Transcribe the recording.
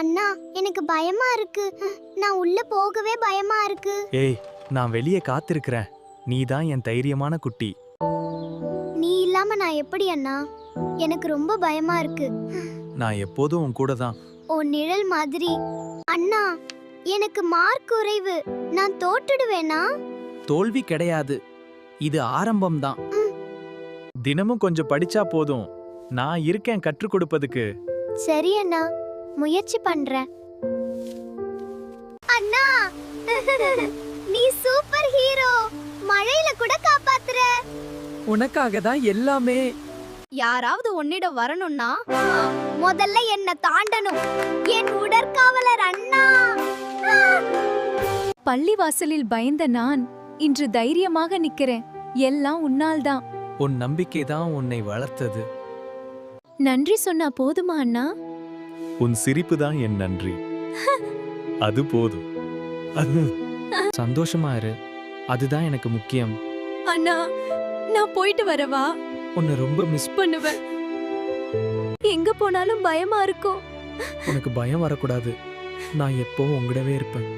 அண்ணா எனக்கு பயமா இருக்கு. நான் உள்ள போகவே பயமா இருக்கு. ஏய், நான் வெளியே காத்திருக்கிறேன். நீ தான் என் தைரியமான குட்டி. நீ இல்லாம நான் எப்படி அண்ணா? எனக்கு ரொம்ப பயமா இருக்கு. நான் எப்போதும் உன் கூட தான். உன் நிழல் மாதிரி. அண்ணா எனக்கு மார்க் குறைவு. நான் தோற்றுடுவேனா? தோல்வி கிடையாது, இது ஆரம்பம்தான். தினமும் கொஞ்சம் படிச்சா போதும். நான் இருக்கேன் கற்றுக் கொடுப்பதுக்கு. சரி அண்ணா, முயற்சி பண்றேன். அண்ணா நீ சூப்பர் ஹீரோ. மழையில கூட காப்பாத்துற. உனக்காக தான் எல்லாமே. யாராவது உன்னிடம் வரணும்னா முதல்ல என்ன தாண்டணும். என் உடற்காவலர் அண்ணா. பள்ளிவாசலில் பயந்த நான் இன்று தைரியமாக நிக்கிறேன். எல்லாம் உன்னால்தான். உன் நம்பிக்கை தான் உன்னை வளர்த்தது. நன்றி சொன்னா போதுமா அண்ணா? உன் சிரிப்பு தான் என் நன்றி. அது போதும். சந்தோஷமா இரு, அதுதான் எனக்கு முக்கியம். அண்ணா நான் போயிட்டு வரவா? உன்னை ரொம்ப மிஸ். பண்ணுவேன். எங்க போனாலும் பயமா இருக்கும். உனக்கு பயம் வரக்கூடாது. நான் எப்பவும் உங்கடவே இருப்பேன்.